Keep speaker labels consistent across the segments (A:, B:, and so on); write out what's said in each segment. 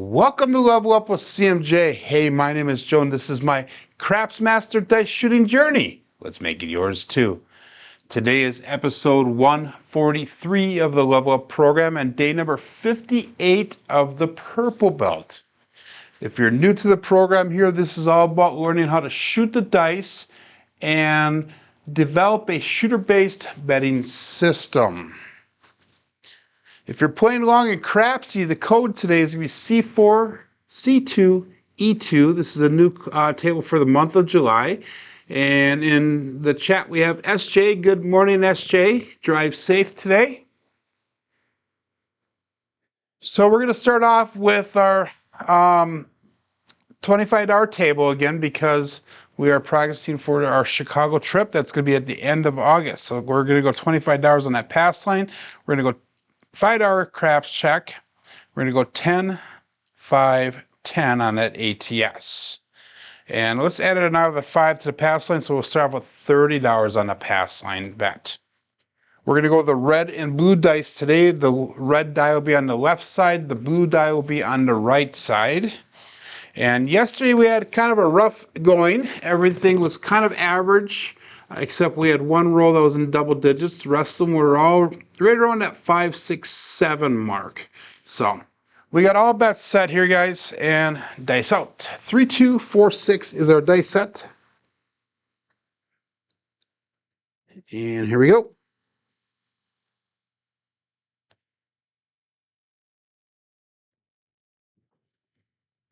A: Welcome to Level Up with CMJ. Hey, my name is Joan. This is my Craps Master dice shooting journey. Let's make it yours too. Today is episode 143 of the Level Up program and day number 58 of the Purple Belt. If you're new to the program here, this is all about learning how to shoot the dice and develop a shooter-based betting system. If you're playing along in Crapsee, the code today is going to be C4C2E2. This is a new table for the month of July. And in the chat, we have SJ. Good morning, SJ. Drive safe today. So we're going to start off with our $25 table again because we are practicing for our Chicago trip. That's going to be at the end of August. So we're going to go $25 on that pass line. We're going to go $5 craps check. We're going to go 10, 5, 10 on that ATS. And let's add it out of the 5 to the pass line. So we'll start off with $30 on the pass line bet. We're going to go with the red and blue dice today. The red die will be on the left side. The blue die will be on the right side. And yesterday we had kind of a rough going. Everything was kind of average, except we had one roll that was in double digits. The rest of them were all right around that 5, 6, 7 mark. So we got all bets set here, guys, and dice out. 3, 2, 4, 6 is our dice set. And here we go.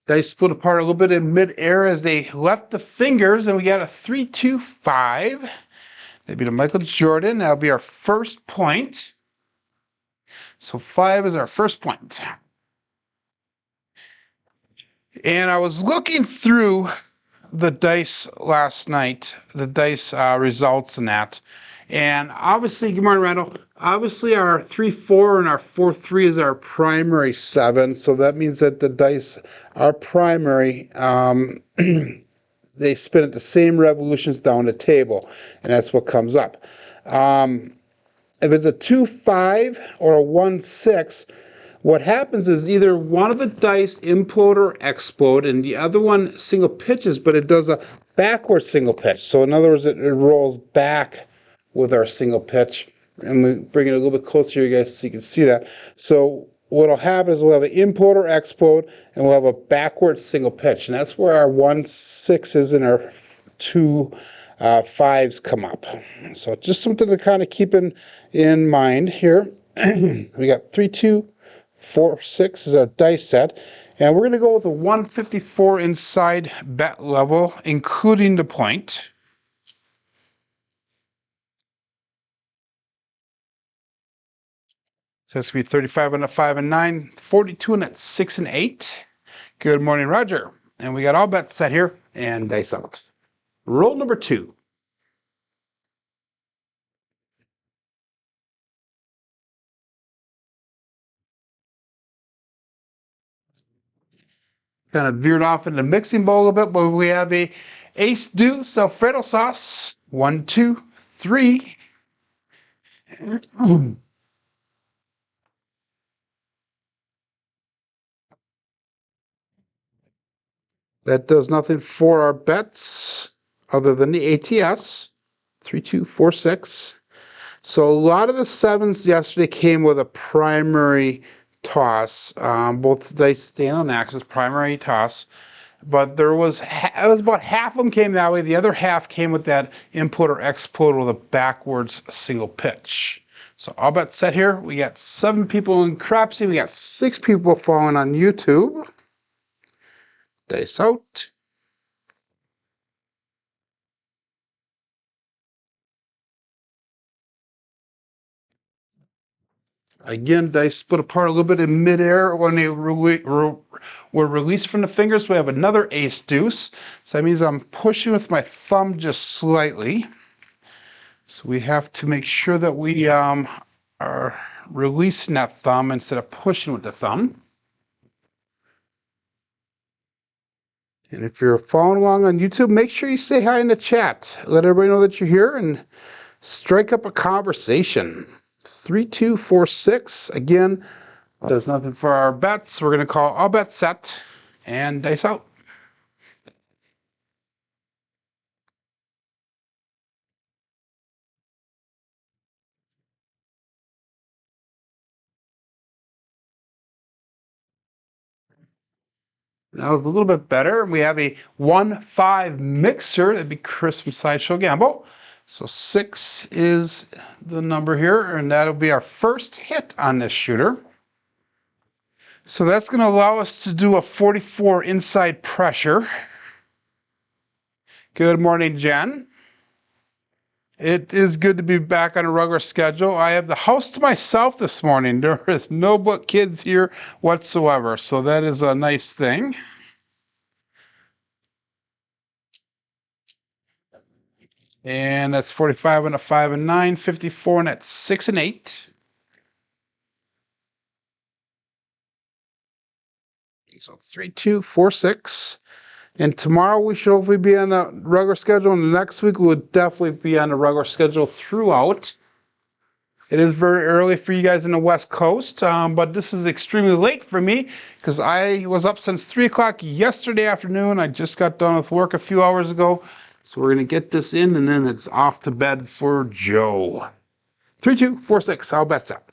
A: Dice split apart a little bit in mid-air as they left the fingers, and we got a 3, 2, 5. That'd be to Michael Jordan. That'll be our first point. So 5 is our first point. And I was looking through the dice last night, the dice results and that. And obviously, good morning, Randall. Obviously, our 3, 4 and our 4, 3 is our primary 7. So that means that the dice are primary. They spin at the same revolutions down the table, and that's what comes up. If it's a 2, 5 or a 1, 6, what happens is either one of the dice implode or explode, and the other one single pitches, but it does a backward single pitch. So in other words, it rolls back with our single pitch. And we bring it a little bit closer here, you guys, so you can see that. So what will happen is we'll have an implode or explode, and we'll have a backward single pitch. And that's where our 1, 6s and our 2, 5s come up. So just something to kind of keep in mind here. We got 3, 2, 4, 6 is our dice set. And we're going to go with a 154 inside bet level, including the point. So that's going to be 35 on the 5 and 9, 42 on that 6 and 8. Good morning, Roger. And we got all bets set here and dice out. Roll number 2. Kind of veered off in the mixing bowl a little bit, but we have a ace deuce Alfredo sauce. 1, 2, 3. That does nothing for our bets other than the ATS. 3, 2, 4, 6. So a lot of the 7s yesterday came with a primary toss. Both dice staying on axis, primary toss. But it was about half of them came that way. The other half came with that input or explode with a backwards single pitch. So all bets set here. We got 7 people in Crapsee. We got 6 people following on YouTube. Dice out. Again, dice split apart a little bit in midair when they were released from the fingers. We have another ace deuce. So that means I'm pushing with my thumb just slightly. So we have to make sure that we are releasing that thumb instead of pushing with the thumb. And if you're following along on YouTube, make sure you say hi in the chat. Let everybody know that you're here and strike up a conversation. 3, 2, 4, 6. Again, Does nothing for our bets. We're going to call all bets set and dice out. That was a little bit better. We have a 1-5 mixer. That'd be Christmas Sideshow Gamble. So 6 is the number here, and that'll be our first hit on this shooter. So that's going to allow us to do a 44 inside pressure. Good morning, Jen. It is good to be back on a regular schedule. I have the house to myself this morning. There is no but kids here whatsoever, so that is a nice thing. And that's 45 on a 5 and 9, 54 and that's 6 and 8. So 3, 2, 4, 6. And tomorrow we should hopefully be on a regular schedule, and the next week we'll definitely be on a regular schedule throughout. It is very early for you guys in the West Coast, but this is extremely late for me because I was up since 3 o'clock yesterday afternoon. I just got done with work a few hours ago. So we're going to get this in, and then it's off to bed for Joe. 3, 2, 4, 6. I'll bet that.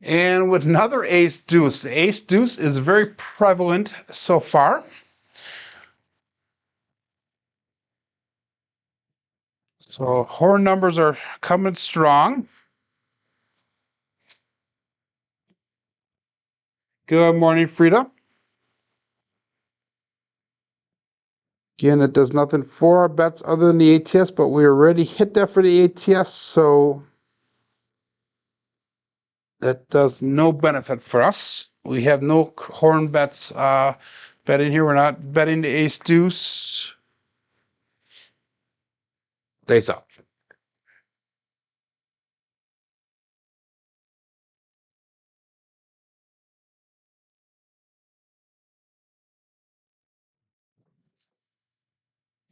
A: And with another ace deuce. Ace deuce is very prevalent so far. So horn numbers are coming strong. Good morning, Frida. Again, it does nothing for our bets other than the ATS, but we already hit that for the ATS, so that does no benefit for us. We have no horn bets betting here. We're not betting the ace deuce. Days up.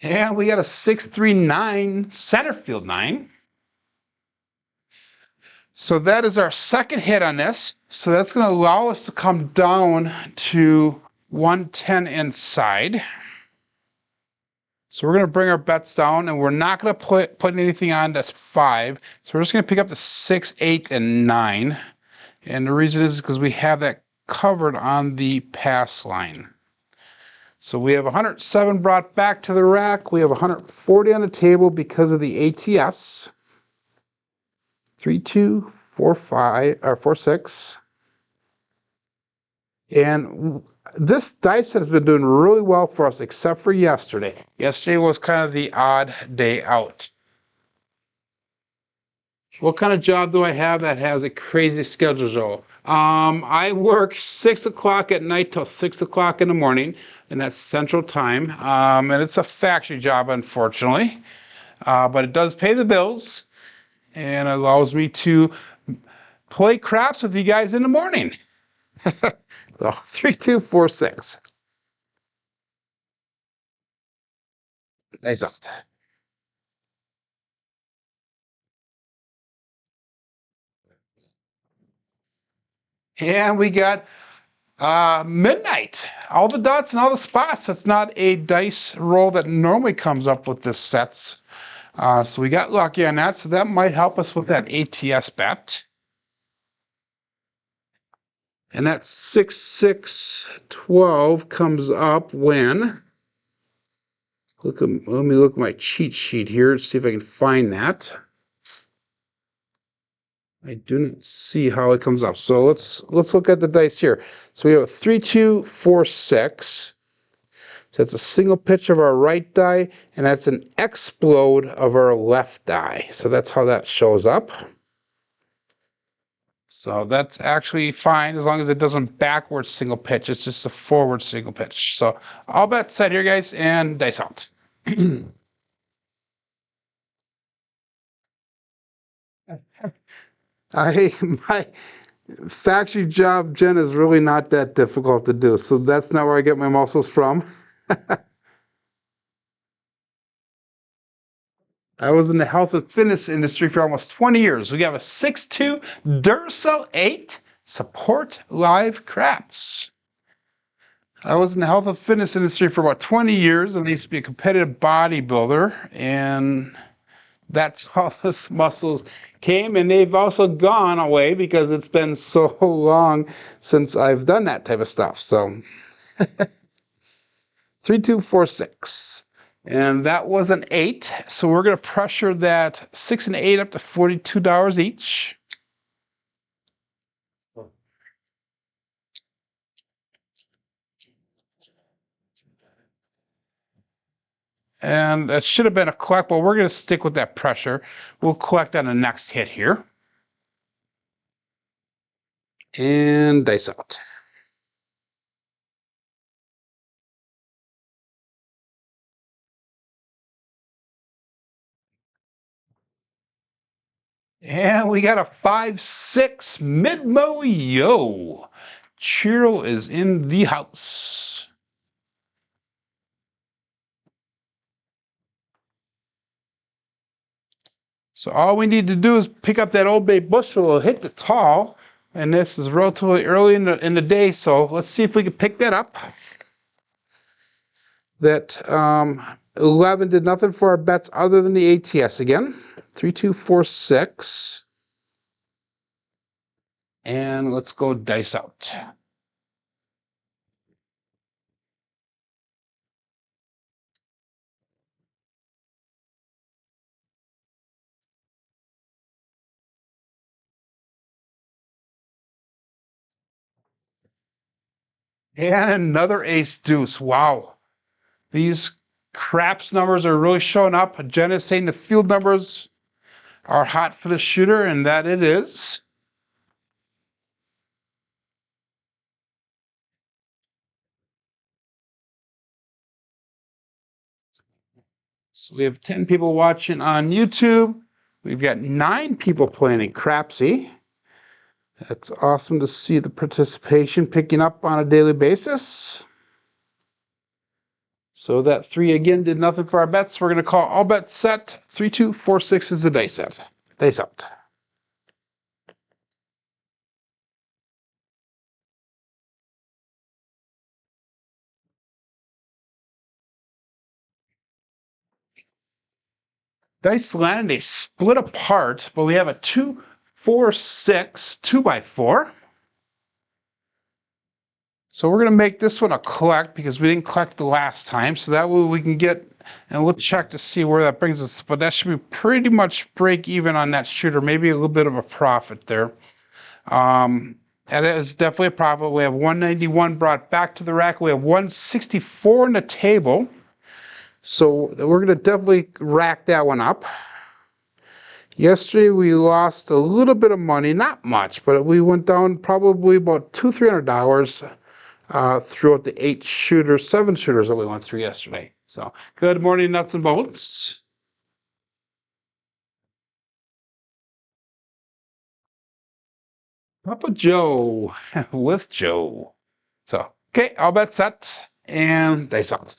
A: And we got a 6-3-9 center field 9. So that is our second hit on this. So that's going to allow us to come down to 110 inside. So we're going to bring our bets down, and we're not going to put anything on that's 5. So we're just going to pick up the 6, 8, and 9. And the reason is because we have that covered on the pass line. So we have 107 brought back to the rack. We have 140 on the table because of the ATS. 3, 2, 4, 5, or 4, 6. And this dice has been doing really well for us, except for yesterday. Yesterday was kind of the odd day out. What kind of job do I have that has a crazy schedule, Joe? I work 6 o'clock at night till 6 o'clock in the morning, and that's Central Time. And it's a factory job, unfortunately. But it does pay the bills and allows me to play craps with you guys in the morning. So 3, 2, 4, 6. Nice out. And we got midnight. All the dots and all the spots. That's not a dice roll that normally comes up with this sets. So we got lucky on that. So that might help us with that ATS bet. And that 6, 6, 12 comes up when, let me look at my cheat sheet here and see if I can find that. I do not see how it comes up. So let's look at the dice here. So we have a 3, 2, 4, 6. So that's a single pitch of our right die, and that's an explode of our left die. So that's how that shows up. So that's actually fine as long as it doesn't backwards single pitch. It's just a forward single pitch. So all bets set here, guys, and dice out. My factory job, Jen, is really not that difficult to do. So that's not where I get my muscles from. I was in the health and fitness industry for almost 20 years. We have a 6'2 Duracell 8 support live craps. I was in the health and fitness industry for about 20 years, and I used to be a competitive bodybuilder, and that's how those muscles came, and they've also gone away because it's been so long since I've done that type of stuff. So 3246. And that was an 8. So we're going to pressure that 6 and 8 up to $42 each. And that should have been a collect, but we're going to stick with that pressure. We'll collect on the next hit here. And dice out. And we got a 5-6 mid-mo yo. Cheryl is in the house. So all we need to do is pick up that Old Bay bushel, we'll hit the tall, and this is relatively early in the day, so let's see if we can pick that up. That 11 did nothing for our bets other than the ATS again. 3246. And let's go dice out. And another ace deuce. Wow. These craps numbers are really showing up. Jonas saying the field numbers are hot for the shooter, and that it is. So we have 10 people watching on YouTube. We've got 9 people playing in Crapsee. That's awesome to see the participation picking up on a daily basis. So that 3 again did nothing for our bets. We're going to call all bets set. 3246 is the dice set. Dice out. Dice landed, they split apart, but we have a 2-4-6 2x4. So we're going to make this one a collect because we didn't collect the last time. So that way we can get, and we'll check to see where that brings us. But that should be pretty much break even on that shooter, maybe a little bit of a profit there. That is definitely a profit. We have 191 brought back to the rack. We have 164 on the table. So we're going to definitely rack that one up. Yesterday we lost a little bit of money, not much, but we went down probably about $200-300 throughout the 7 shooters that we went through yesterday. So good morning, nuts and bolts. Papa Joe with Joe. So okay, all bets set and dice out.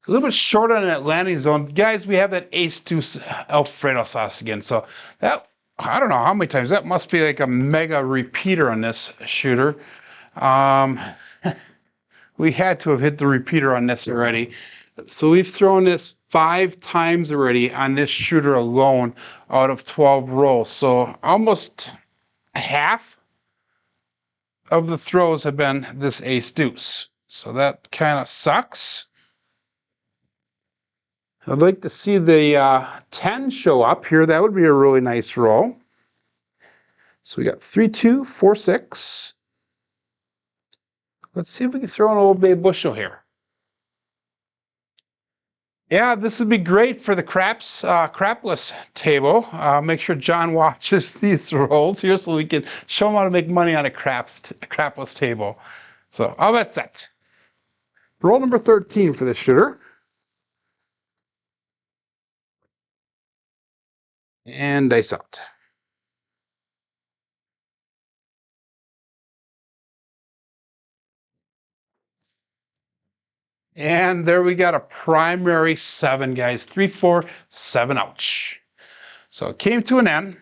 A: A little bit short on that landing zone. Guys, we have that ace deuce Alfredo sauce again. So that, I don't know how many times, that must be like a mega repeater on this shooter. We had to have hit the repeater on this already. So we've thrown this 5 times already on this shooter alone out of 12 rolls. So almost half of the throws have been this ace deuce. So that kind of sucks. I'd like to see the 10 show up here. That would be a really nice roll. So we got 3246. Let's see if we can throw an Old Bay bushel here. Yeah, this would be great for the crapless table. Make sure John watches these rolls here so we can show him how to make money on a crapless table. So all that's set. Roll number 13 for this shooter. And dice out. And there we got a primary 7, guys. 3, 4, 7, ouch. So it came to an end.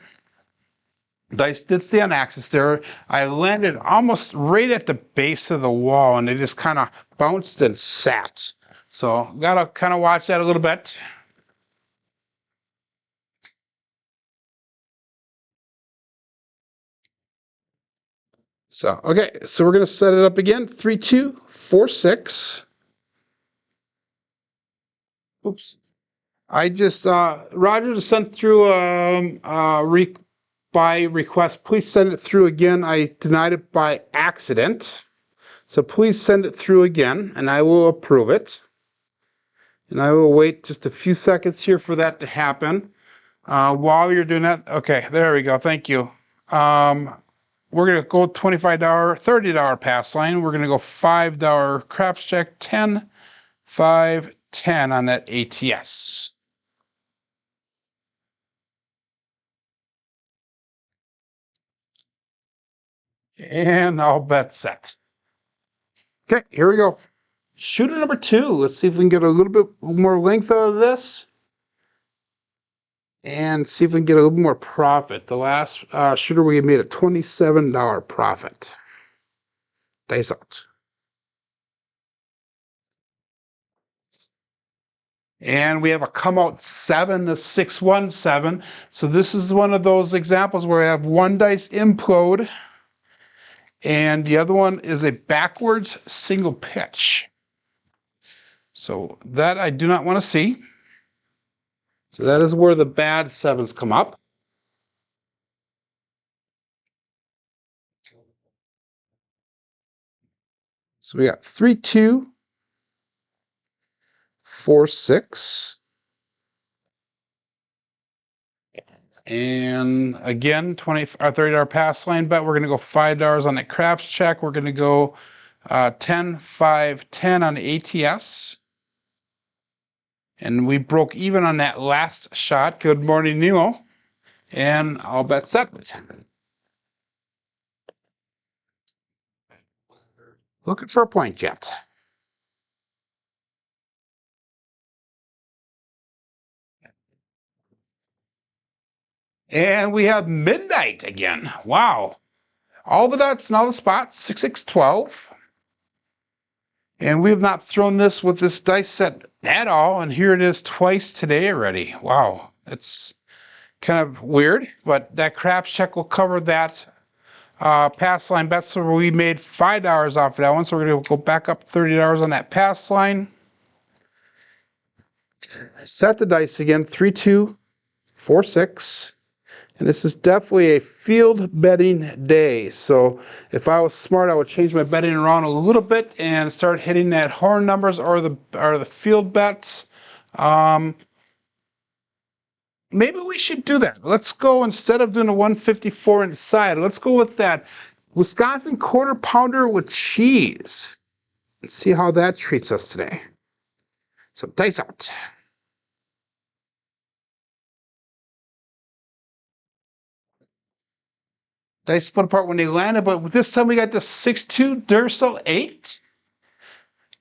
A: Dice did stay on axis there. I landed almost right at the base of the wall, and they just kind of bounced and sat. So gotta kind of watch that a little bit. So, okay, so we're gonna set it up again. 3, 2, 4, 6. Oops. I just, Roger just sent through by request. Please send it through again. I denied it by accident. So please send it through again, and I will approve it. And I will wait just a few seconds here for that to happen. While you're doing that, okay, there we go. Thank you. We're going to go $25, $30 pass line. We're going to go $5 craps check, 10, 5, 10 on that ATS. And all bets set. Okay, here we go. Shooter number 2. Let's see if we can get a little bit more length out of this. And see if we can get a little more profit. The last shooter we made a $27 profit. Dice out. And we have a come out 7 to 617. So this is one of those examples where I have one dice implode and the other one is a backwards single pitch. So that I do not want to see. So that is where the bad 7s come up. So we got 3, 2, 4, 6. And again, $30 pass line bet. We're going to go $5 on that craps check. We're going to go 10, 5, 10 on the ATS. And we broke even on that last shot. Good morning, Nemo. And all bets set. Looking for a point jet. And we have midnight again. Wow. All the dots and all the spots, 6, 6, 12. And we have not thrown this with this dice set at all. And here it is twice today already. Wow. It's kind of weird, but that craps check will cover that pass line bet. So we made $5 off of that one. So we're going to go back up $30 on that pass line. Set the dice again, 3, 2, 4, 6. And this is definitely a field betting day. So if I was smart, I would change my betting around a little bit and start hitting that horn numbers or the field bets. Maybe we should do that. Let's go, instead of doing a 154 inside, let's go with that Wisconsin quarter pounder with cheese. Let's see how that treats us today. So dice out. Dice split apart when they landed, but this time we got the 6-2 Duracell 8.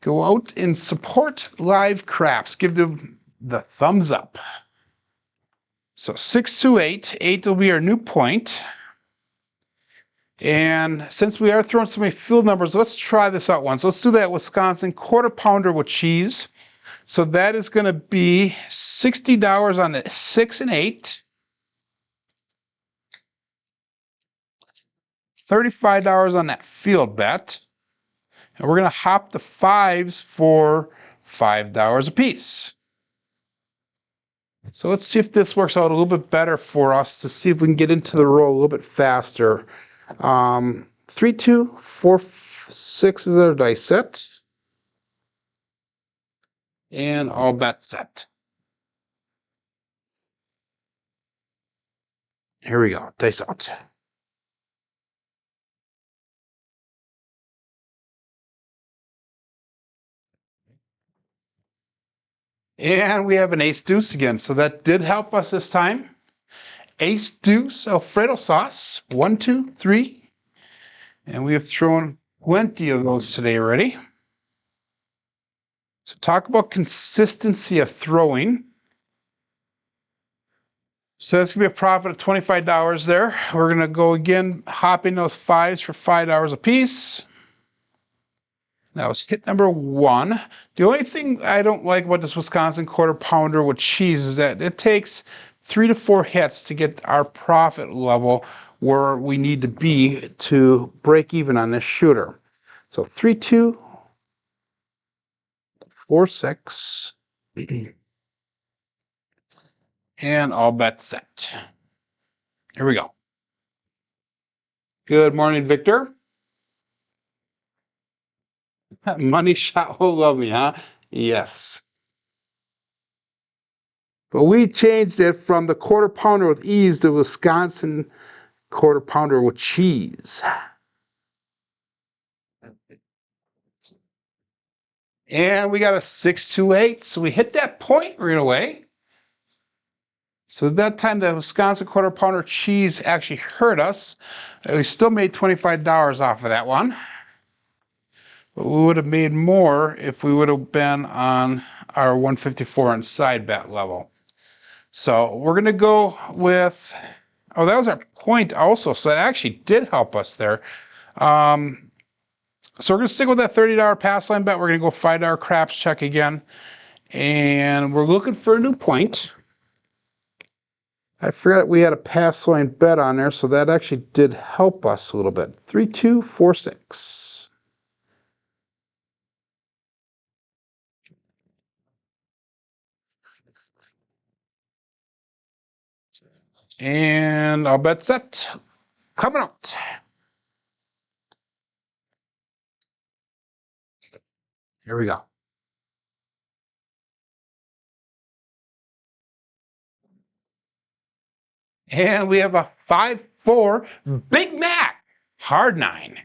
A: Go out and support live craps. Give them the thumbs up. So 6 to 8. 8 will be our new point. And since we are throwing so many field numbers, let's try this out once. Let's do that Wisconsin quarter pounder with cheese. So that is going to be $60 on the 6 and 8. $35 on that field bet. And we're going to hop the 5s for $5 a piece. So let's see if this works out a little bit better for us to see if we can get into the roll a little bit faster. 3, 2, 4, 6 is our dice set. And all bets set. Here we go. Dice out. And we have an ace deuce again. So that did help us this time. ace, deuce, Alfredo sauce. 1, 2, 3. And we have thrown plenty of those today already. So talk about consistency of throwing. So that's going to be a profit of $25 there. We're going to go again, hopping those fives for $5 a piece. That was hit number 1. The only thing I don't like about this Wisconsin quarter pounder with cheese is that it takes 3 to 4 hits to get our profit level where we need to be to break even on this shooter. So 3, 2, 4, 6. And all bets set. Here we go. Good morning, Victor. Money shot will love me, huh? Yes. But we changed it from the quarter pounder with ease to Wisconsin quarter pounder with cheese. And we got a 628. So we hit that point right away. So that time the Wisconsin quarter pounder cheese actually hurt us. We still made $25 off of that one. But we would have made more if we would have been on our 154 inside bet level. So we're going to go with, oh, that was our point also. So that actually did help us there. So we're going to stick with that $30 pass line bet. We're going to go $5 craps check again. And we're looking for a new point. I forgot we had a pass line bet on there, so that actually did help us a little bit. 3, 2, 4, 6. And I'll bet set coming out. Here we go. And we have a 5-4 Big Mac hard 9.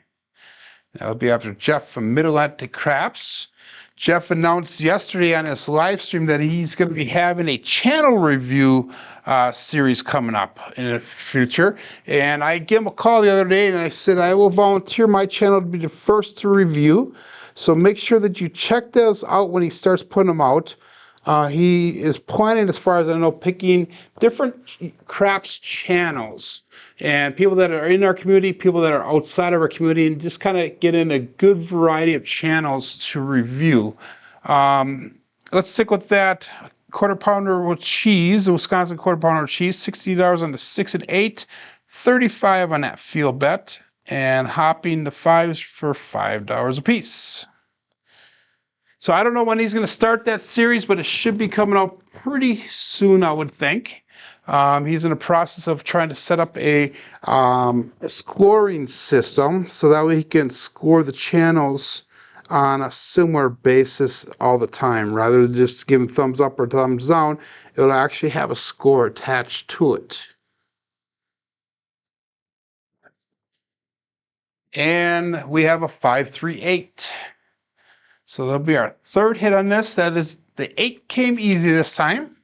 A: That'll be after Jeff from Mid-Atlantic Craps. Jeff announced yesterday on his live stream that he's going to be having a channel review series coming up in the future. And I gave him a call the other day and I said, I will volunteer my channel to be the first to review. So make sure that you check those out when he starts putting them out. He is planning, as far as I know, picking different craps channels and people that are in our community, people that are outside of our community, and just kind of get in a good variety of channels to review. Let's stick with that quarter pounder with cheese, the Wisconsin quarter pounder with cheese, $60 on the 6 and 8, $35 on that field bet, and hopping the fives for $5 a piece. So I don't know when he's going to start that series, but it should be coming out pretty soon, I would think. He's in the process of trying to set up a scoring system so that way he can score the channels on a similar basis all the time. Rather than just giving thumbs up or thumbs down, it'll actually have a score attached to it. And we have a 5-3-8. So that'll be our third hit on this. That is, the 8 came easy this time.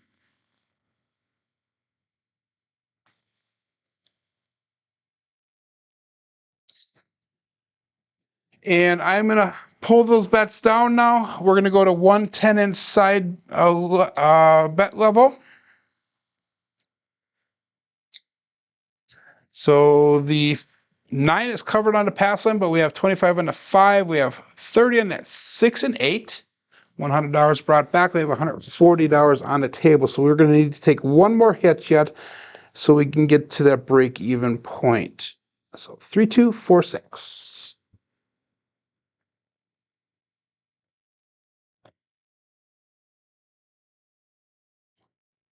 A: And I'm going to pull those bets down now. We're going to go to 110 inside bet level. So the 9 is covered on the pass line, but we have 25 on the 5. We have 30 on that 6 and 8. $100 brought back. We have $140 on the table. So we're going to need to take one more hit yet so we can get to that break-even point. So 3, 2, 4, 6.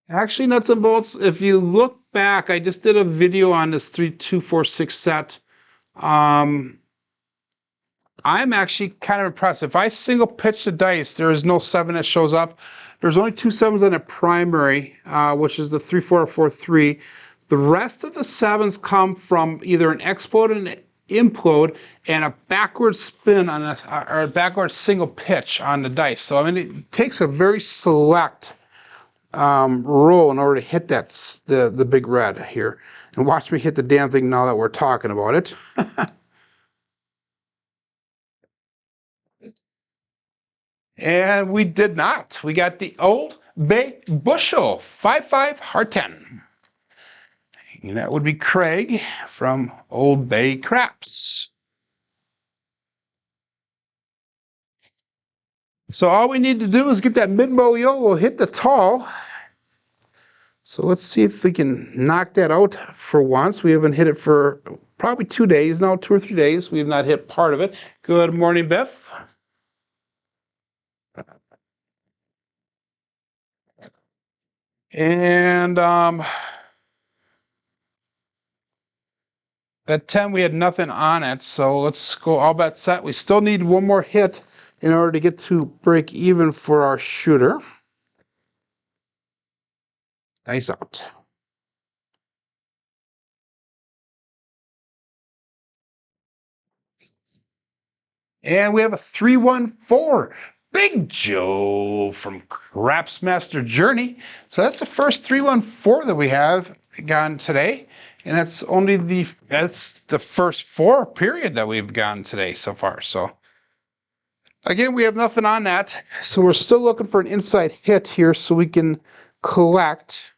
A: Actually, nuts and bolts, if you look back, I just did a video on this 3, 2, 4, 6 set. I'm actually kind of impressed. If I single pitch the dice, there is no 7 that shows up. There's only 2 7s on a primary, which is the 3, 4, or 4, 3. The rest of the 7s come from either an explode and an implode and a backward spin on or a backward single pitch on the dice. So I mean, it takes a very select roll in order to hit the big red here. And watch me hit the damn thing now that we're talking about it. And we did not. We got the Old Bay Bushel 5-5 Heart 10. And that would be Craig from Old Bay Craps. So all we need to do is get that mid-mo yo. We'll hit the tall. So let's see if we can knock that out for once. We haven't hit it for probably 2 days now, 2 or 3 days. We have not hit part of it. Good morning, Beth. And at 10, we had nothing on it. So let's go all bet set. We still need one more hit in order to get to break even for our shooter. Nice out. And we have a 314. Big Joe from Craps Master Journey. So that's the first 314 that we have gotten today. And that's only the first 4 period that we've gotten today so far. So again, we have nothing on that. So we're still looking for an inside hit here so we can collect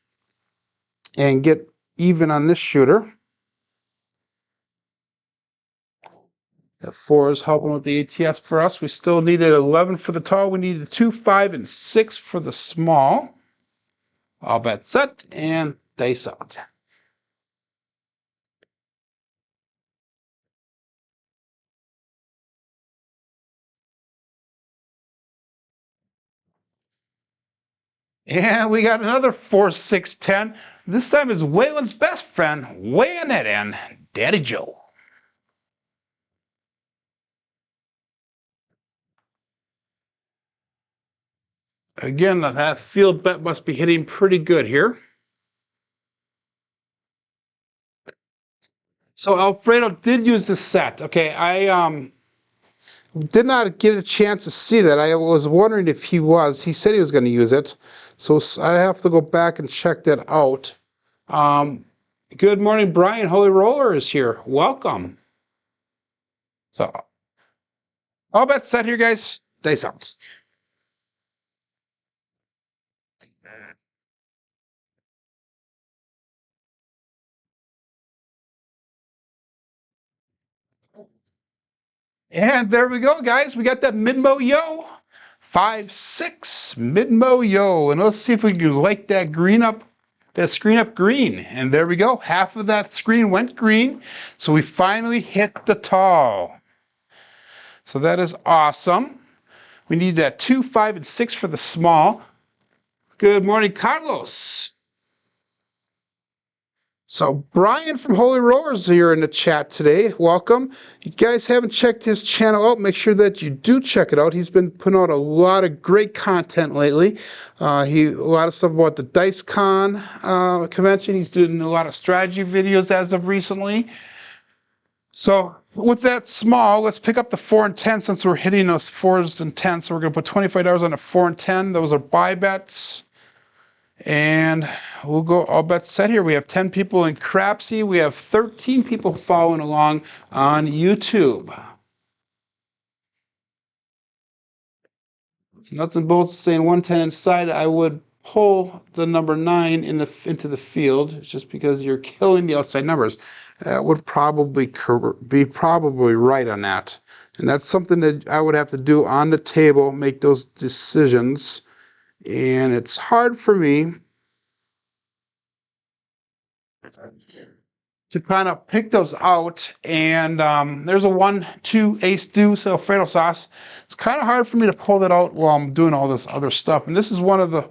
A: and get even on this shooter. That 4 is helping with the ATS for us. We still needed 11 for the tall. We needed 2, 5, and 6 for the small. All bet set and dice out. And we got another 4, 6, 10. This time is Waylon's best friend, weighing it in, Daddy Joe. Again, that field bet must be hitting pretty good here. So Alfredo did use the set. Okay, I did not get a chance to see that. I was wondering if he was. He said he was going to use it. So I have to go back and check that out. Good morning, Brian. Holy Roller is here. Welcome. So, all bets set here, guys. Dice out. And there we go, guys. We got that mid-mo yo. 5, 6 mid-mo yo. And let's see if we can light that green up. That screen up green. And there we go. Half of that screen went green. So we finally hit the tall. So that is awesome. We need that 2, 5, and 6 for the small. Good morning, Carlos. So Brian from Holy Rollers here in the chat today. Welcome. You guys haven't checked his channel out, make sure that you do check it out. He's been putting out a lot of great content lately. A lot of stuff about the DiceCon convention. He's doing a lot of strategy videos as of recently. So with that small, let's pick up the 4 and 10 since we're hitting those 4s and 10s. So we're going to put $25 on the 4 and 10. Those are buy bets. And we'll go all bets set here. We have 10 people in Crapsee. We have 13 people following along on YouTube. So nuts and bolts saying 110 inside. I would pull the number 9 into the field just because you're killing the outside numbers. That would probably be right on that. And that's something that I would have to do on the table, make those decisions. And it's hard for me to kind of pick those out. And there's a 1, 2 ace deuce Alfredo sauce. It's kind of hard for me to pull that out while I'm doing all this other stuff. And this is one of the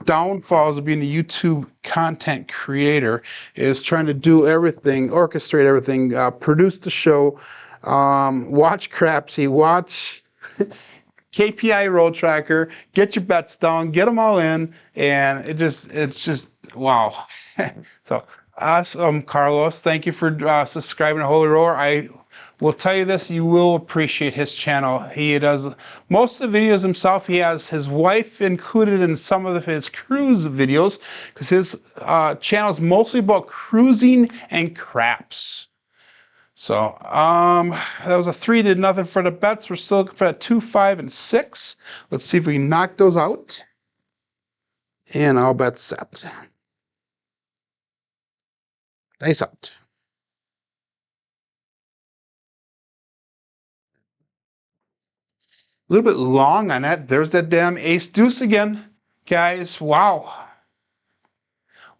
A: downfalls of being a YouTube content creator, is trying to do everything, orchestrate everything, produce the show, watch Crapsee, watch KPI roll tracker, get your bets down, get them all in, and it's just wow. So awesome, Carlos. Thank you for subscribing to Holy Roller. I will tell you this, you will appreciate his channel. He does most of the videos himself. He has his wife included in some of his cruise videos because his channel is mostly about cruising and craps. So that was a 3, did nothing for the bets. We're still looking for that 2, 5, and 6. Let's see if we can knock those out. And all bets set. Dice out. A little bit long on that. There's that damn ace deuce again, guys. Wow.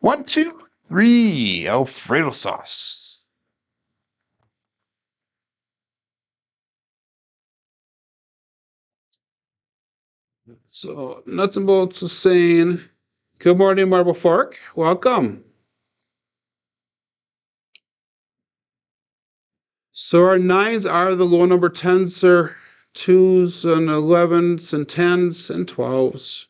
A: 1, 2, 3. Alfredo sauce. So nuts and bolts is saying, good morning, Marble Fork. Welcome. So our 9s are the low number. 10s are 2s and 11s and 10s and 12s.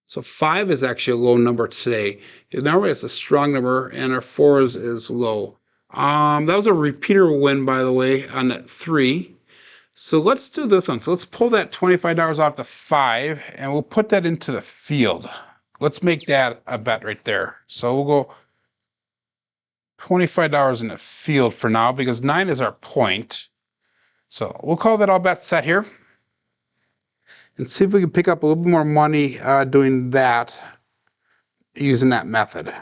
A: So 5 is actually a low number today. Normally it's a strong number, and our 4s is low. That was a repeater win, by the way, on that 3. So let's do this one. So let's pull that $25 off the 5, and we'll put that into the field. Let's make that a bet right there. So we'll go $25 in the field for now because 9 is our point. So we'll call that all bets set here. And see if we can pick up a little bit more money doing that, using that method.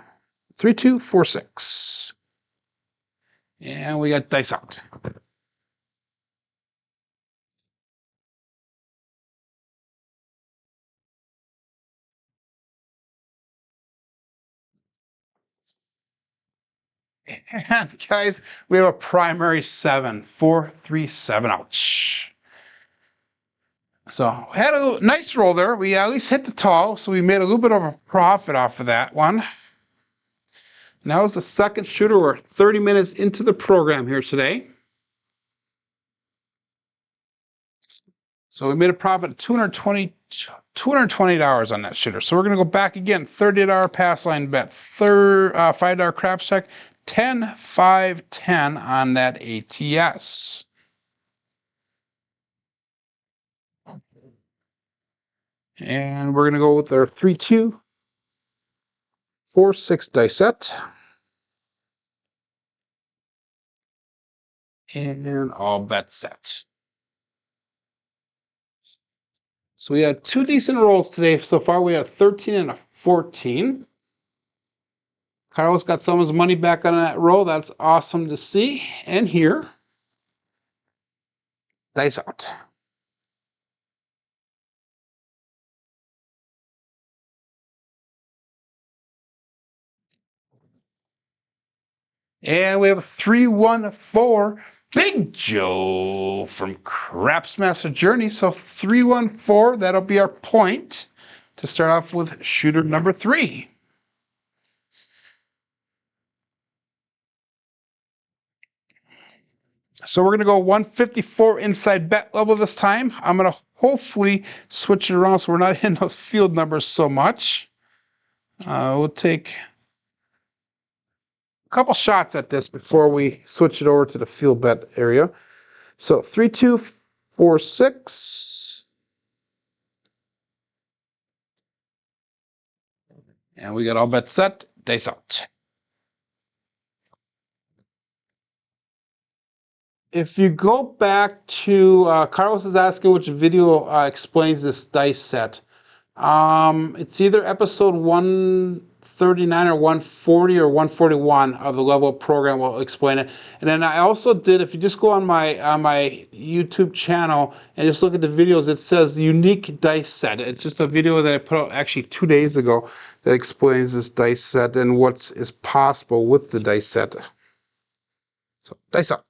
A: 3, 2, 4, 6. And we got dice out. And guys, we have a primary 7. 4, 3, 7. Ouch. So had a nice roll there. We at least hit the tall, so we made a little bit of a profit off of that one. Now is the second shooter. We're 30 minutes into the program here today. So we made a profit of $220 on that shooter. So we're going to go back again. $30 pass line bet. $5 crap check. 10, 5, 10 on that ATS. And we're going to go with our 3, 2, 4, 6 dice set. And all bets set. So we had 2 decent rolls today. So far we had a 13 and a 14. Carlos got some of his money back on that roll. That's awesome to see. And here, dice out. And we have a 314 Big Joe from Craps Master Journey. So 314, that'll be our point to start off with shooter number 3. So we're going to go 154 inside bet level this time. I'm going to hopefully switch it around so we're not hitting those field numbers so much. We'll take a couple shots at this before we switch it over to the field bet area. So 3, 2, 4, 6. And we got all bets set. Dice out. If you go back to, Carlos is asking which video explains this dice set. It's either episode 139 or 140 or 141 of the Level Up program will explain it. And then I also did, if you just go on my YouTube channel and just look at the videos, it says unique dice set. It's just a video that I put out actually 2 days ago that explains this dice set and what is possible with the dice set. So dice up.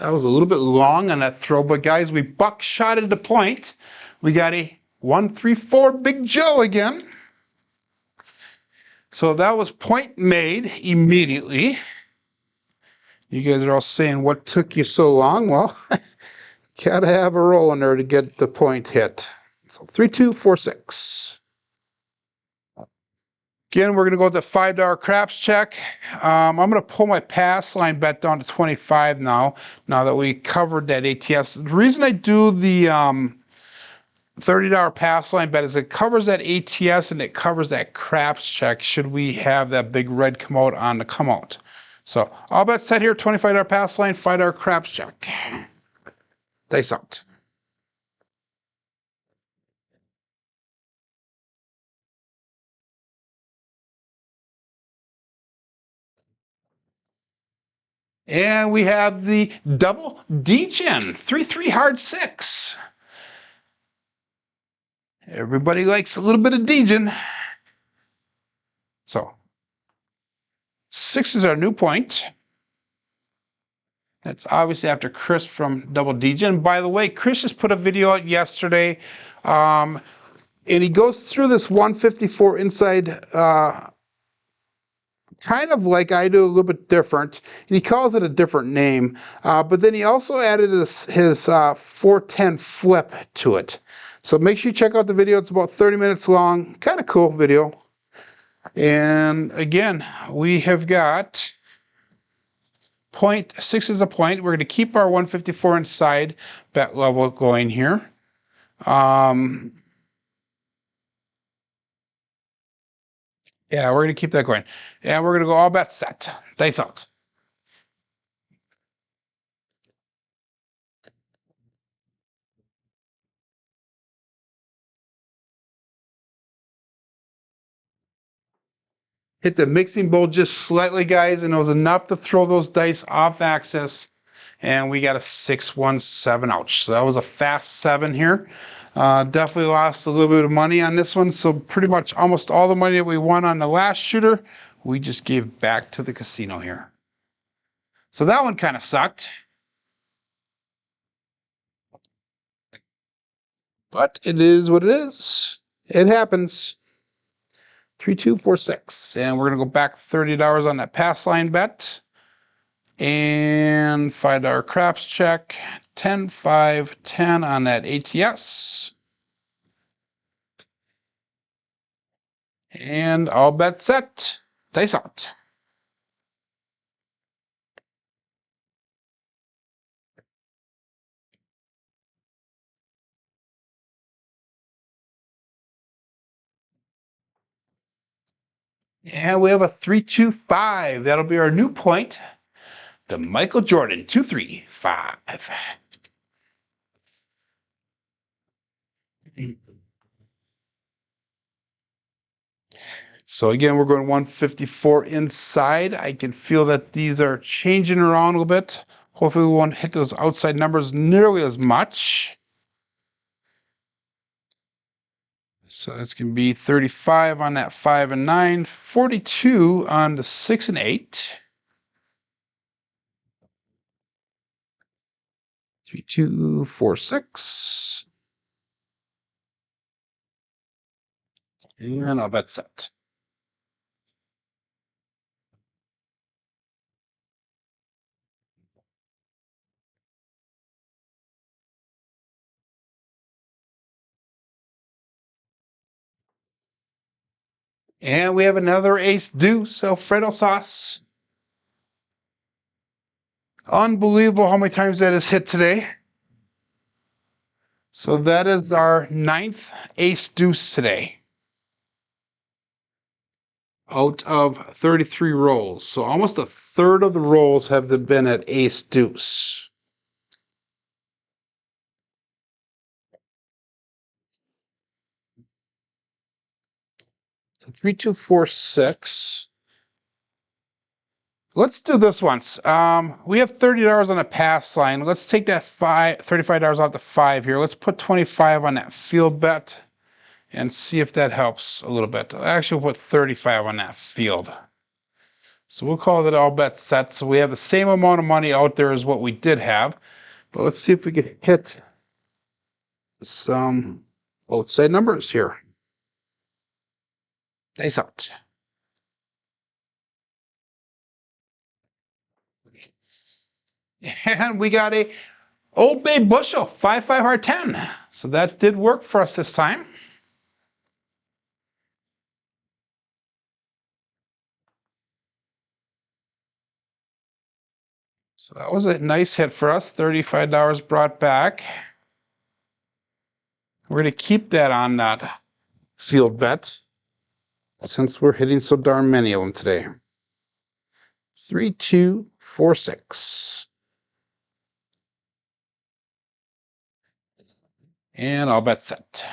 A: That was a little bit long on that throw, but guys, we buckshotted the point. We got a 134 Big Joe again. So that was point made immediately. You guys are all saying, what took you so long? Well, gotta have a roll in there to get the point hit. So 3, 2, 4, 6. Again, we're going to go with the $5 craps check. I'm going to pull my pass line bet down to 25 now that we covered that ATS. The reason I do the $30 pass line bet is it covers that ATS and it covers that craps check should we have that big red come out on the come out. So all bets set here, $25 pass line, $5 craps check. Dice out. And we have the double D-Gen, 3-3 hard 6. Everybody likes a little bit of D-Gen. So 6 is our new point. That's obviously after Chris from Double D-Gen. By the way, Chris just put a video out yesterday, and he goes through this 154 inside, kind of like I do, a little bit different. And he calls it a different name, but then he also added his 410 flip to it. So make sure you check out the video. It's about 30 minutes long. Kind of cool video. And again, we have got 0.6 is a point. We're going to keep our 154 inside bet level going here. Yeah, we're going to keep that going. And we're going to go all bets set. Dice out. Hit the mixing bowl just slightly, guys, and it was enough to throw those dice off axis. And we got a 6-1-7. Ouch. So that was a fast 7 here. Definitely lost a little bit of money on this one. So pretty much almost all the money that we won on the last shooter, we just gave back to the casino here. So that one kind of sucked. But it is what it is. It happens. 3-2-4-6. And we're going to go back $30 on that pass line bet. And $5 craps check. 10, 5, 10 on that ATS. And all bets set. Dice out. And we have a 3-2-5. That'll be our new point. The Michael Jordan 2-3-5. So again, we're going 154 inside. I can feel that these are changing around a little bit. Hopefully we won't hit those outside numbers nearly as much. So that's going to be 35 on that 5 and 9, 42 on the 6 and 8. 3-2-4-6. And I'll bet set. And we have another ace deuce, Alfredo sauce. Unbelievable how many times that has hit today. So that is our 9th ace deuce today. Out of 33 rolls. So almost a third of the rolls have been at ace deuce. So 3, 2, 4, 6. Let's do this once. We have $30 on a pass line. Let's take that $35 off the 5 here. Let's put 25 on that field bet and see if that helps a little bit. Actually, we'll put 35 on that field. So we'll call that all bets set. So we have the same amount of money out there as what we did have. But let's see if we can hit some outside numbers here. Dice out. And we got a Old Bay bushel, 5-5 hard 10. So that did work for us this time. So that was a nice hit for us, $35 brought back. We're going to keep that on that field bet since we're hitting so darn many of them today. 3, 2, 4, 6. And all bet set.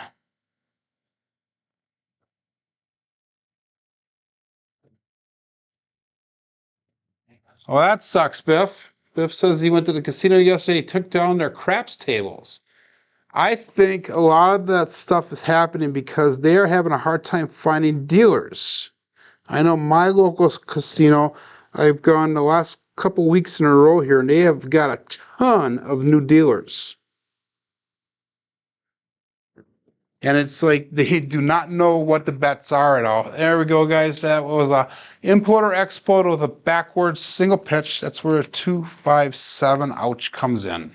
A: Well, that sucks, Biff. Biff says he went to the casino yesterday, he took down their craps tables. I think a lot of that stuff is happening because they are having a hard time finding dealers. I know my local casino, I've gone the last couple weeks in a row here, and they have got a ton of new dealers. And it's like they do not know what the bets are at all. There we go, guys. That was a importer export with a backwards single pitch. That's where a 257 ouch comes in.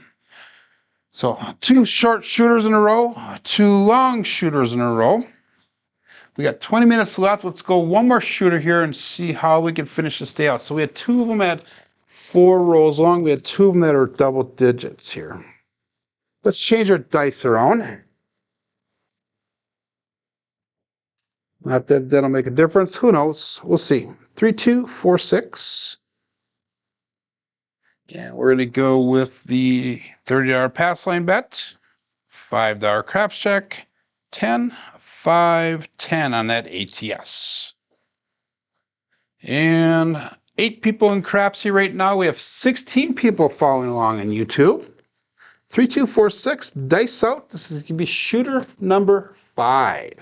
A: So 2 short shooters in a row, 2 long shooters in a row. We got 20 minutes left. Let's go one more shooter here and see how we can finish this day out. So we had 2 of them at 4 rolls long. We had 2 of them that are double digits here. Let's change our dice around. Not that that'll make a difference. Who knows? We'll see. 3, 2, 4, 6. Yeah, we're going to go with the $30 pass line bet, $5 craps check, 10, 5, 10 on that ATS. And 8 people in Crapsee right now. We have 16 people following along on YouTube. 3, 2, 4, 6. Dice out. This is going to be shooter number 5.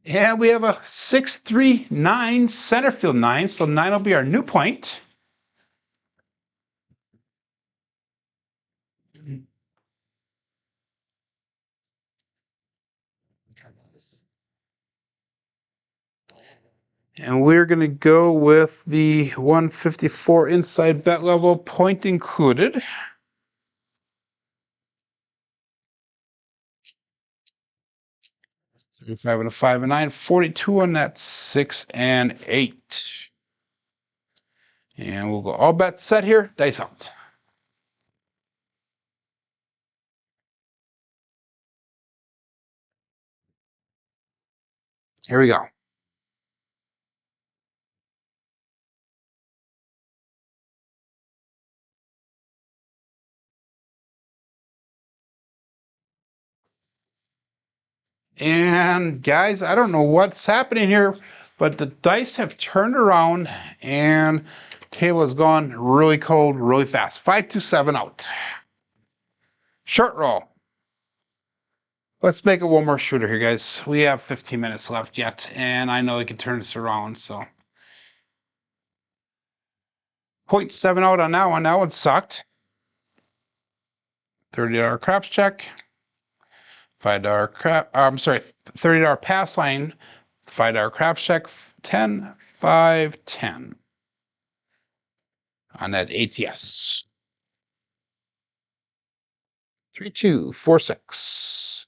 A: And we have a 6, 3, 9 center field 9. So 9 will be our new point. And we're going to go with the 154 inside bet level, point included. $35 and a 5 and 9, 42 on that 6 and 8. And we'll go all bets set here, dice out. Here we go. And guys, I don't know what's happening here, but the dice have turned around and table has gone really cold, really fast. 5, 2, 7 out. Short roll. Let's make it one more shooter here, guys. We have 15 minutes left yet, and I know we can turn this around, so. 0.7 out on that one. That one sucked. $30 craps check. $30 pass line, $5 craps check, 10, 5, 10 on that ATS. 3, 2, 4, 6.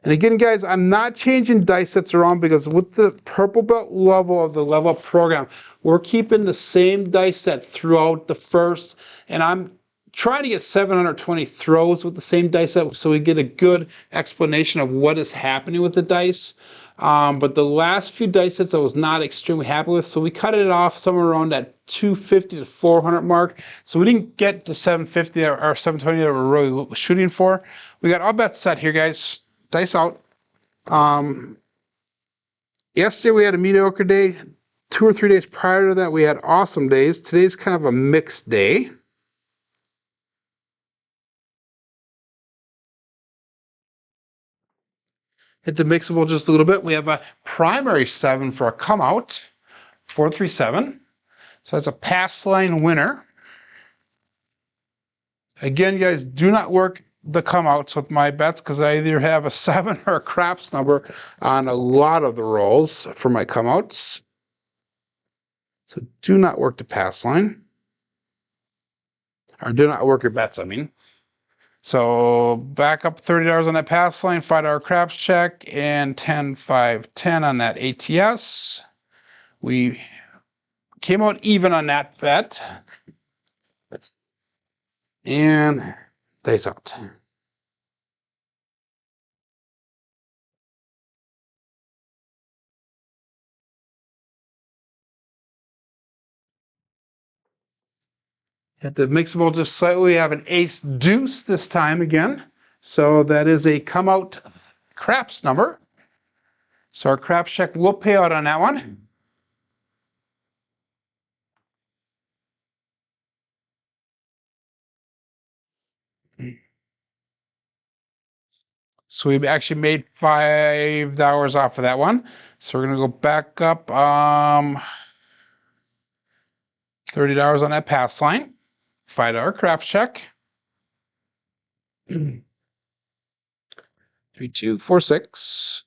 A: And again, guys, I'm not changing dice sets around because with the purple belt level of the level up program, we're keeping the same dice set throughout the first, and I'm trying to get 720 throws with the same dice set so we get a good explanation of what is happening with the dice. But the last few dice sets I was not extremely happy with, so we cut it off somewhere around that 250 to 400 mark. So we didn't get the 750 or 720 that we're really shooting for. We got all bets set here, guys. Dice out. Yesterday we had a mediocre day. 2 or 3 days prior to that we had awesome days. Today's kind of a mixed day. Hit the mixable just a little bit. We have a primary 7 for a come out. 437. So that's a pass line winner. Again, guys, do not work the come outs with my bets because I either have a 7 or a craps number on a lot of the rolls for my come outs. So do not work the pass line. Or do not work your bets, I mean. So back up $30 on that pass line, $5 craps check, and 10, 5, 10 on that ATS. We came out even on that bet. And dice out. At the mixable just slightly, we have an ace deuce this time again. So that is a come out craps number. So our craps check will pay out on that one. So we actually made $5 off of that one. So we're gonna go back up $30 on that pass line. $5 craps check. 3, 2, 4, 6.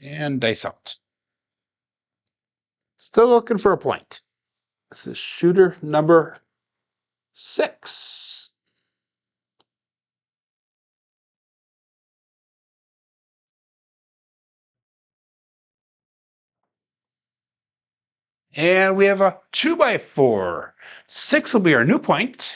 A: And dice out. Still looking for a point. This is shooter number 6. And we have a 2x4. 6 will be our new point.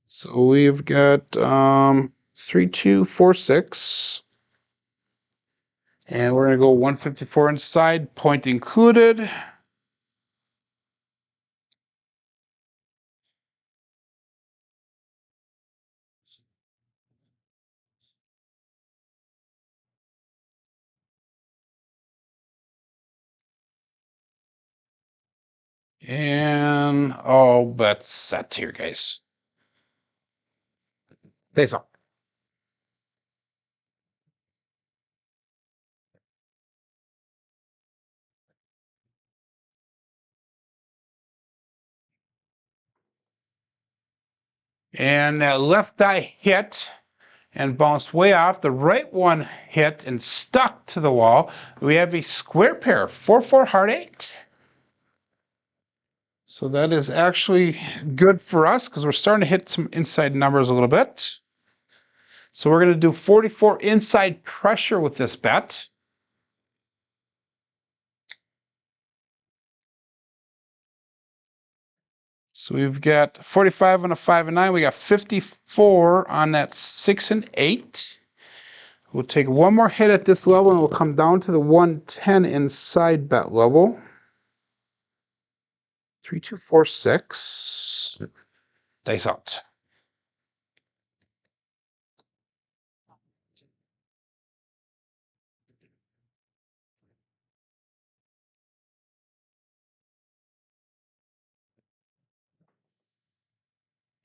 A: So we've got 3, 2, 4, 6. And we're going to go 154 inside, point included. And all bets set here, guys. Face off. And that left eye hit and bounced way off. The right one hit and stuck to the wall. We have a square pair, 4-4 heart 8. So that is actually good for us because we're starting to hit some inside numbers a little bit. So we're going to do 44 inside pressure with this bet. So we've got 45 on a 5 and 9. We got 54 on that 6 and 8. We'll take one more hit at this level and we'll come down to the 110 inside bet level. 3, 2, 4, 6. Dice out.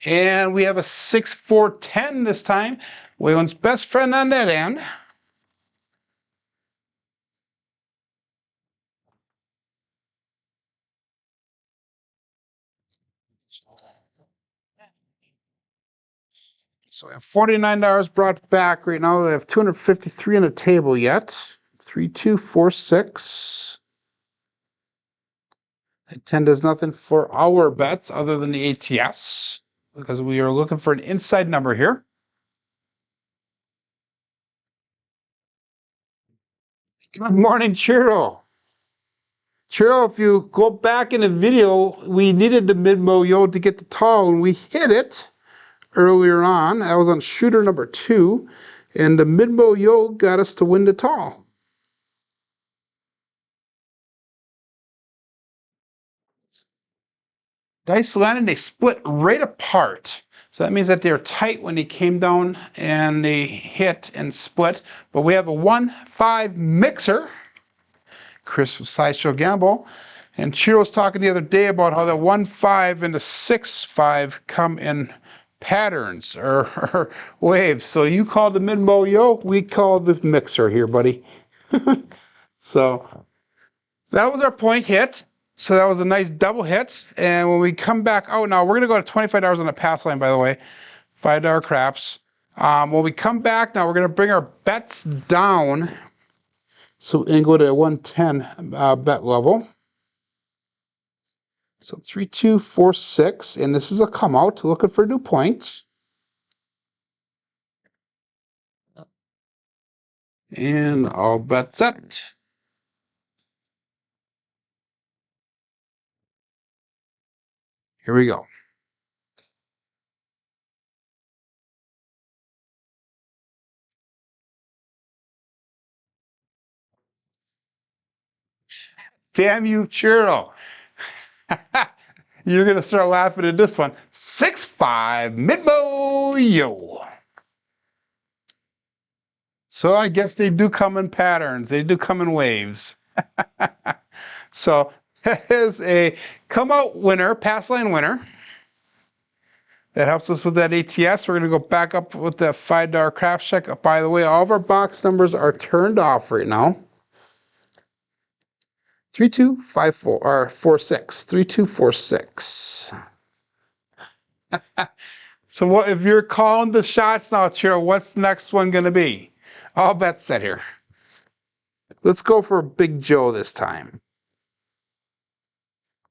A: And we have a 6, 4, 10 this time. Waylon's best friend on that end. So we have $49 brought back right now. We have 253 on the table yet. 3, 2, 4, 6. That 10 does nothing for our bets other than the ATS because we are looking for an inside number here. Good morning, Chiro. Chiro, if you go back in the video, we needed the mid-mo-yo to get the tall, and we hit it earlier on. I was on shooter number 2, and the mid-mo-yo got us to win the tall. Dice landed, they split right apart. So that means that they're tight when they came down and they hit and split. But we have a 1-5 mixer. Chris from Sideshow Gamble. And Chiro was talking the other day about how the 1-5 and the 6-5 come in patterns or waves. So you call the mid-mo-yo, we call the mixer here, buddy. So that was our point hit. So that was a nice double hit. And when we come back out now, we're going to go to $25 on the pass line, by the way. $5 craps. When we come back now, we're going to bring our bets down. So and go to 110 bet level. So 3246, and this is a come out, looking for a new point. And all bets set. Here we go. Damn you, Churro. You're going to start laughing at this one. 6-5 Midbo Yo. So I guess they do come in patterns. They do come in waves. So that is a come out winner, pass line winner. That helps us with that ATS. We're going to go back up with that $5 craps check. By the way, all of our box numbers are turned off right now. 3254 or 46. 3246. So what if you're calling the shots now, Chiro? What's the next one going to be? All bets set here. Let's go for Big Joe this time.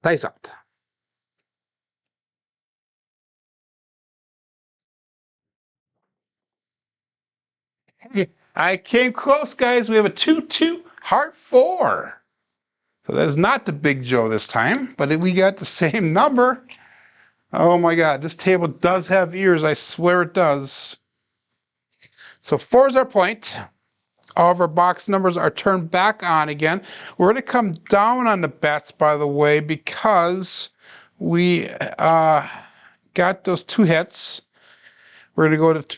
A: Dice out. I came close, guys. We have a 2-2 heart 4. So that's not the Big Joe this time, but we got the same number. Oh my God, this table does have ears. I swear it does. So 4 is our point. All of our box numbers are turned back on again. We're going to come down on the bets, by the way, because we got those 2 hits. We're going to go to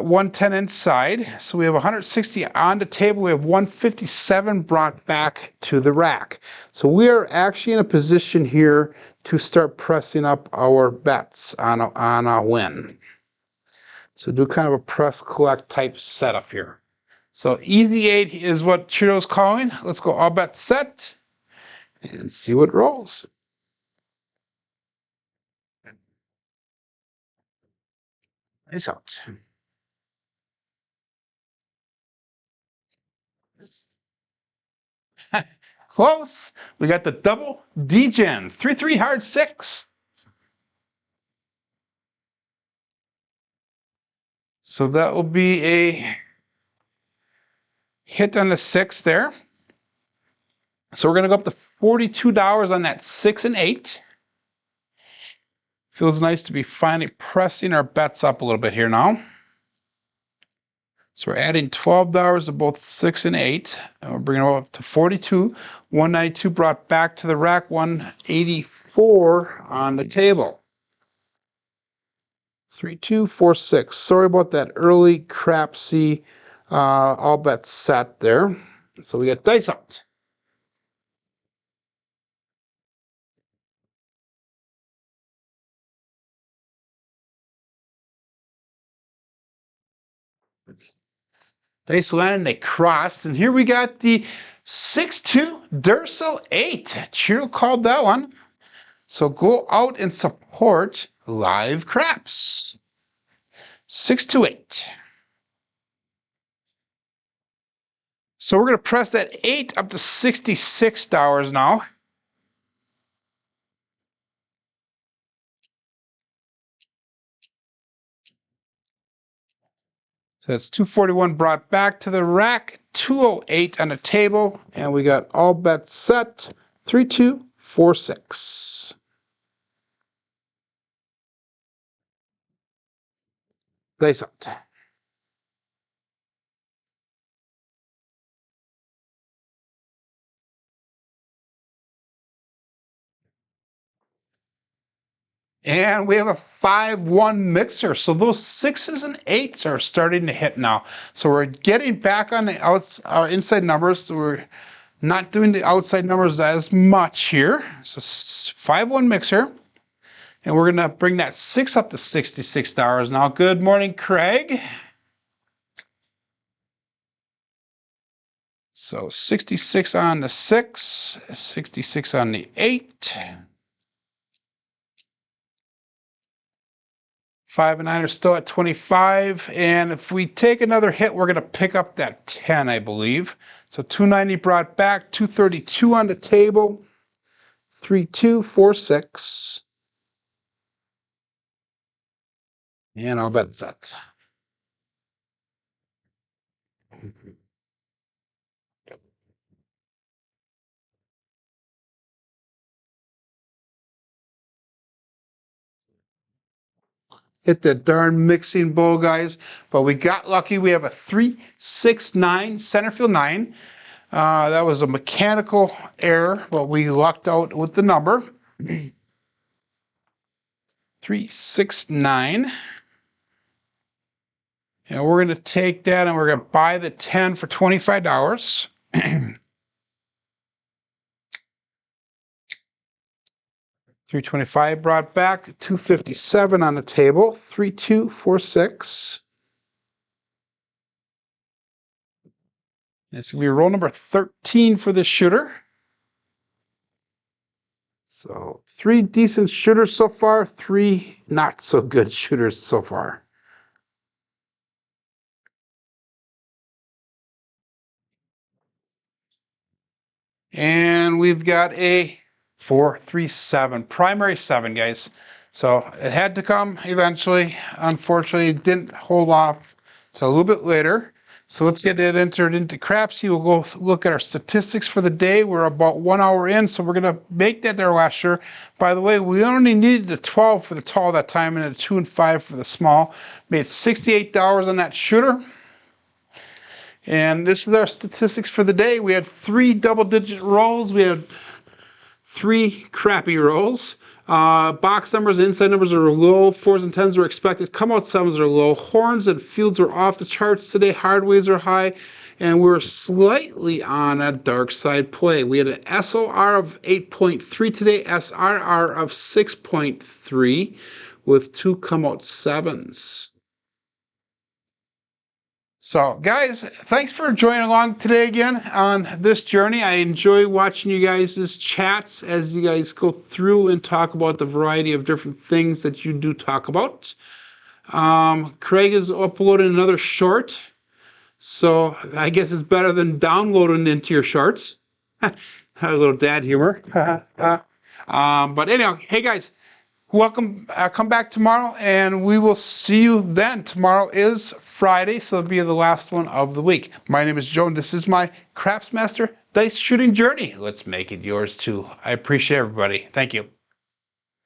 A: 110 inside. So we have 160 on the table. We have 157 brought back to the rack. So we are actually in a position here to start pressing up our bets on a win. So do kind of a press collect type setup here. So easy 8 is what Chiro's calling. Let's go all bets set and see what rolls. Nice out. Close. We got the double D-Gen. 3-3 hard 6. So that will be a hit on the 6 there. So we're going to go up to $42 on that 6 and 8. Feels nice to be finally pressing our bets up a little bit here now. So we're adding $12 to both 6 and 8. And we're bringing it up to 42. 192 brought back to the rack. 184 on the table. 3246. Sorry about that early Crapsee all bets set there. So we got dice out. Dice landed, they crossed, and here we got the 6-2 Duracell 8. Chiro called that one. So go out and support live craps. 6-8. So we're going to press that 8 up to $66 now. So that's 241 brought back to the rack, 208 on the table, and we got all bets set, 3246. Dice out. And we have a 5-1 mixer. So those 6s and 8s are starting to hit now. So we're getting back on the our inside numbers. So we're not doing the outside numbers as much here. So 5-1 mixer. And we're going to bring that 6 up to $66 now. Good morning, Craig. So 66 on the 6, 66 on the 8. 5 and 9 are still at 25, and if we take another hit, we're going to pick up that 10, I believe. So 290 brought back, 232 on the table, 3246, and I'll bet that. Hit that darn mixing bowl, guys. But we got lucky. We have a 369 centerfield 9. That was a mechanical error, but we lucked out with the number. 369. And we're going to take that and we're going to buy the 10 for $25. 325 brought back, 257 on the table, 3246. It's going to be roll number 13 for the shooter. So 3 decent shooters so far, 3 not so good shooters so far. And we've got a 437, primary 7, guys. So it had to come eventually. Unfortunately, it didn't hold off till a little bit later. So let's get it entered into Crapsee. We'll go look at our statistics for the day. We're about 1 hour in, so we're going to make that their last shooter. By the way, we only needed a 12 for the tall that time and a 2 and 5 for the small. Made $68 on that shooter. And this is our statistics for the day. We had 3 double-digit rolls. We had 3 crappy rolls. Box numbers, inside numbers are low. 4s and 10s were expected. Come out 7s are low. Horns and fields are off the charts today. Hardways are high. And we're slightly on a dark side play. We had an SOR of 8.3 today. SRR of 6.3 with 2 come out 7s. So, guys, thanks for joining along today again on this journey. I enjoy watching you guys' chats as you guys go through and talk about the variety of different things that you do talk about. Craig is uploading another short, so I guess it's better than downloading into your shorts. A little dad humor. But anyway, hey guys, welcome. Come back tomorrow, and we will see you then. Tomorrow is Friday, so it'll be the last one of the week. My name is Joe, and this is my Crapsmaster Dice Shooting Journey. Let's make it yours too. I appreciate everybody. Thank you.